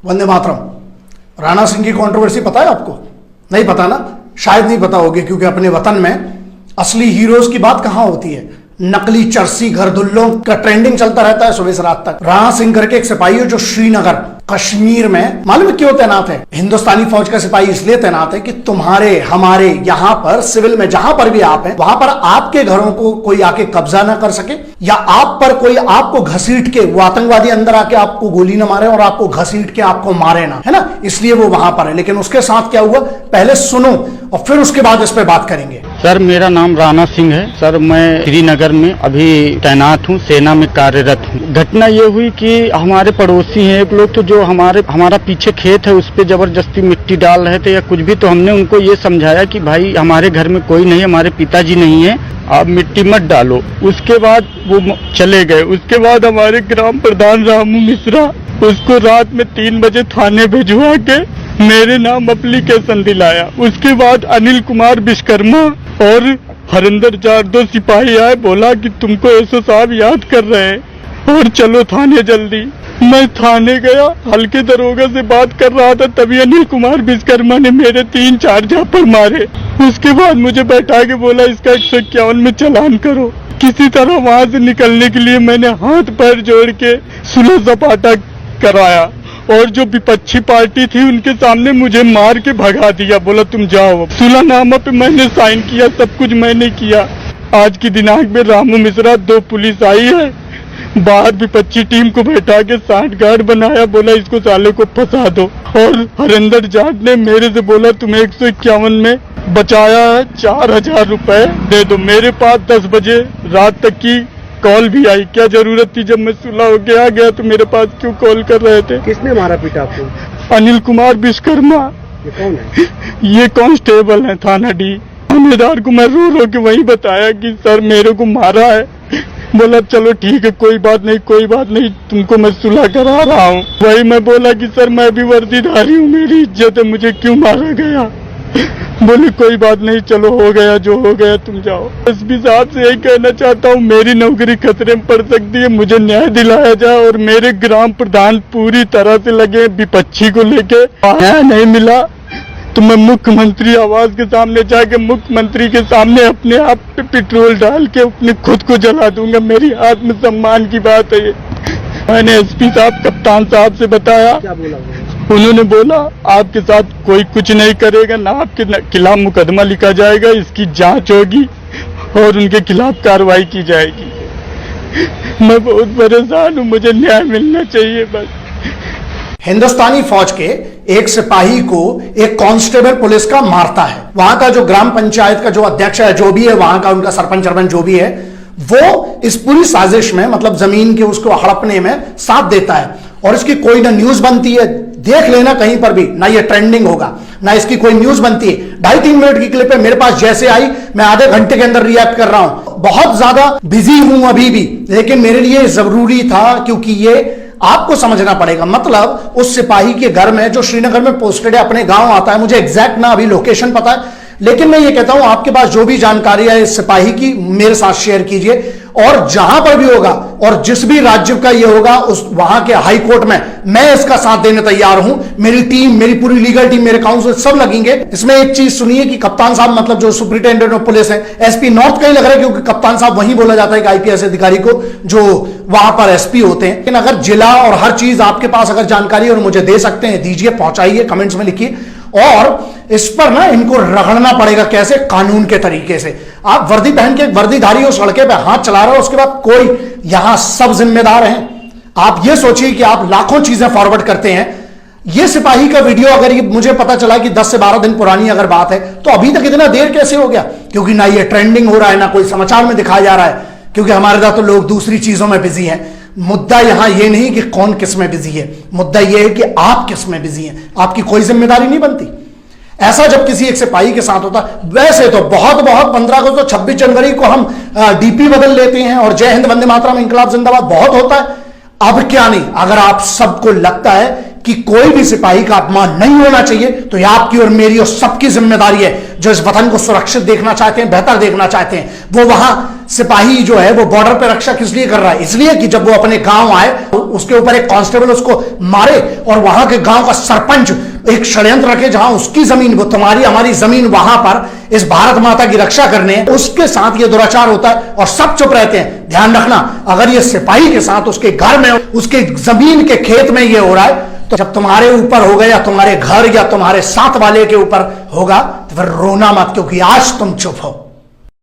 वंदे मातरम। राणा सिंह की कंट्रोवर्सी पता है आपको? नहीं पता ना, शायद नहीं पता होगी, क्योंकि अपने वतन में असली हीरोज की बात कहां होती है। नकली चरसी घरदुल्लों का ट्रेंडिंग चलता रहता है सुबह से रात तक। राणा सिंह करके एक सिपाही है जो श्रीनगर कश्मीर में, मालूम है क्यों तैनात है? हिंदुस्तानी फौज का सिपाही इसलिए तैनात है कि तुम्हारे हमारे यहां पर सिविल में जहां पर भी आप हैं वहां पर आपके घरों को कोई आके कब्जा ना कर सके, या आप पर कोई आपको घसीट के, वो आतंकवादी अंदर आके आपको गोली ना मारे और आपको घसीट के आपको मारे ना, है ना, इसलिए वो वहां पर है। लेकिन उसके साथ क्या हुआ पहले सुनो और फिर उसके बाद इस पर बात करेंगे। सर मेरा नाम राणा सिंह है। सर मैं श्रीनगर में अभी तैनात हूँ, सेना में कार्यरत हूँ। घटना ये हुई कि हमारे पड़ोसी हैं एक लोग, तो जो हमारा पीछे खेत है उस पे जबरदस्ती मिट्टी डाल रहे थे या कुछ भी, तो हमने उनको ये समझाया कि भाई हमारे घर में कोई नहीं, हमारे पिताजी नहीं है, आप मिट्टी मत डालो। उसके बाद वो चले गए। उसके बाद हमारे ग्राम प्रधान रामू मिश्रा उसको रात में 3 बजे थाने भिजवा के मेरे नाम एप्लीकेशन दिलाया। उसके बाद अनिल कुमार विश्वकर्मा और हरिंदर जाट 2 सिपाही आए, बोला कि तुमको एसओ साहब याद कर रहे हैं और चलो थाने जल्दी। मैं थाने गया, हल्के दरोगा से बात कर रहा था, तभी अनिल कुमार विश्वकर्मा ने मेरे 3-4 झापड़ मारे। उसके बाद मुझे बैठा के बोला इसका 151 में चालान करो। किसी तरह वहां से निकलने के लिए मैंने हाथ पैर जोड़ के सुलह सपाटा कराया और जो विपक्षी पार्टी थी उनके सामने मुझे मार के भगा दिया, बोला तुम जाओ। सुलहनामा पे मैंने साइन किया, सब कुछ मैंने किया। आज की दिनांक में रामू मिश्रा 2 पुलिस आई है, बाहर विपक्षी टीम को बैठा के 60 गार्ड बनाया, बोला इसको साले को फंसा दो। और हरिंदर जाट ने मेरे से बोला तुम्हें 151 में बचाया है, 4000 रुपए दे दो। मेरे पास 10 बजे रात तक की कॉल भी आई, क्या जरूरत थी? जब मैं सुलह होके आ गया तो मेरे पास क्यों कॉल कर रहे थे? किसने मारा पीटा आपको? अनिल कुमार विश्वकर्मा। ये कौन है? ये कांस्टेबल है थाना डी। थानेदार को मैं रो रो के वही बताया कि सर मेरे को मारा है। बोला चलो ठीक है, कोई बात नहीं कोई बात नहीं, तुमको मैं सुलह करा रहा हूँ। वही मैं बोला कि सर मैं भी वर्दीधारी हूँ, मेरी इज्जत है, मुझे क्यों मारा गया? बोले कोई बात नहीं, चलो हो गया जो हो गया, तुम जाओ। एसपी साहब से यही कहना चाहता हूँ, मेरी नौकरी खतरे में पड़ सकती है, मुझे न्याय दिलाया जाए। और मेरे ग्राम प्रधान पूरी तरह से लगे विपक्षी को लेके, न्याय नहीं मिला तो मैं मुख्यमंत्री आवास के सामने जाके मुख्यमंत्री के सामने अपने आप पे पेट्रोल डाल के अपने खुद को जला दूंगा। मेरी आत्मसम्मान की बात है ये। मैंने एसपी साहब कप्तान साहब से बताया, क्या बोला? उन्होंने बोला आपके साथ कोई कुछ नहीं करेगा, ना आपके खिलाफ मुकदमा लिखा जाएगा, इसकी जांच होगी और उनके खिलाफ कार्रवाई की जाएगी। मैं बहुत परेशान हूँ, मुझे न्याय मिलना चाहिए बस। हिंदुस्तानी फौज के एक सिपाही को एक कांस्टेबल पुलिस का मारता है। वहां का जो ग्राम पंचायत का जो अध्यक्ष है, जो भी है वहां का, उनका सरपंच जो भी है, वो इस पूरी साजिश में, मतलब जमीन के उसको हड़पने में साथ देता है। और इसकी कोई ना न्यूज बनती है, देख लेना कहीं पर भी, ना ये ट्रेंडिंग होगा ना इसकी कोई न्यूज बनती है। 2.5-3 मिनट की क्लिप है, मेरे पास जैसे आई मैं आधे घंटे के अंदर रिएक्ट कर रहा हूं। बहुत ज्यादा बिजी हूं अभी भी, लेकिन मेरे लिए जरूरी था, क्योंकि ये आपको समझना पड़ेगा। मतलब उस सिपाही के घर में जो श्रीनगर में पोस्टेड है, अपने गांव आता है, मुझे एग्जैक्ट ना अभी लोकेशन पता है, लेकिन मैं ये कहता हूं आपके पास जो भी जानकारी है इस सिपाही की मेरे साथ शेयर कीजिए। और जहां पर भी होगा और जिस भी राज्य का ये होगा, उस वहां के हाई कोर्ट में मैं इसका साथ देने तैयार हूं। मेरी टीम, मेरी पूरी लीगल टीम, मेरे काउंसिल सब लगेंगे। इसमें एक चीज सुनिए कि कप्तान साहब, मतलब जो सुपरिटेंडेंट ऑफ पुलिस है, एसपी नॉर्थ का ही लग रहा है, क्योंकि कप्तान साहब वही बोला जाता है कि आईपीएस अधिकारी को जो वहां पर एसपी होते हैं। लेकिन अगर जिला और हर चीज आपके पास अगर जानकारी और मुझे दे सकते हैं, दीजिए, पहुंचाइए, कमेंट्स में लिखिए। और इस पर ना इनको रगड़ना पड़ेगा, कैसे? कानून के तरीके से। आप वर्दी पहन के वर्दीधारी हो, सड़के पे हाथ चला रहे हो, उसके बाद कोई, यहां सब जिम्मेदार हैं। आप ये सोचिए कि आप लाखों चीजें फॉरवर्ड करते हैं। ये सिपाही का वीडियो अगर ये मुझे पता चला कि 10 से 12 दिन पुरानी अगर बात है, तो अभी तक इतना देर कैसे हो गया? क्योंकि ना ये ट्रेंडिंग हो रहा है, ना कोई समाचार में दिखाया जा रहा है, क्योंकि हमारे साथ तो लोग दूसरी चीजों में बिजी हैं। मुद्दा यहां ये नहीं कि कौन किस में बिजी है, मुद्दा यह है कि आप किस में बिजी हैं। आपकी कोई जिम्मेदारी नहीं बनती। ऐसा जब किसी एक सिपाही के साथ होता, वैसे तो बहुत 15 अगस्त तो 26 जनवरी को हम डीपी बदल लेते हैं और जय हिंद वंदे मातरम इंकलाब जिंदाबाद बहुत होता है। अब क्या नहीं, अगर आप सबको लगता है कि कोई भी सिपाही का अपमान नहीं होना चाहिए, तो यह आपकी और मेरी और सबकी जिम्मेदारी है। जो इस वतन को सुरक्षित देखना चाहते हैं, बेहतर देखना चाहते हैं, वो वहां सिपाही जो है वो बॉर्डर पे रक्षा किस लिए कर रहा है? इसलिए कि जब वो अपने गांव आए उसके ऊपर एक कांस्टेबल उसको मारे और वहां के गांव का सरपंच एक षड्यंत्र रखे जहां उसकी जमीन, वो तुम्हारी हमारी जमीन वहां पर इस भारत माता की रक्षा करने, उसके साथ ये दुराचार होता है और सब चुप रहते हैं। ध्यान रखना, अगर ये सिपाही के साथ उसके घर में, उसके जमीन के खेत में ये हो रहा है, तो जब तुम्हारे ऊपर होगा या तुम्हारे घर या तुम्हारे साथ वाले के ऊपर होगा तो फिर रोना मत, क्योंकि आज तुम चुप हो।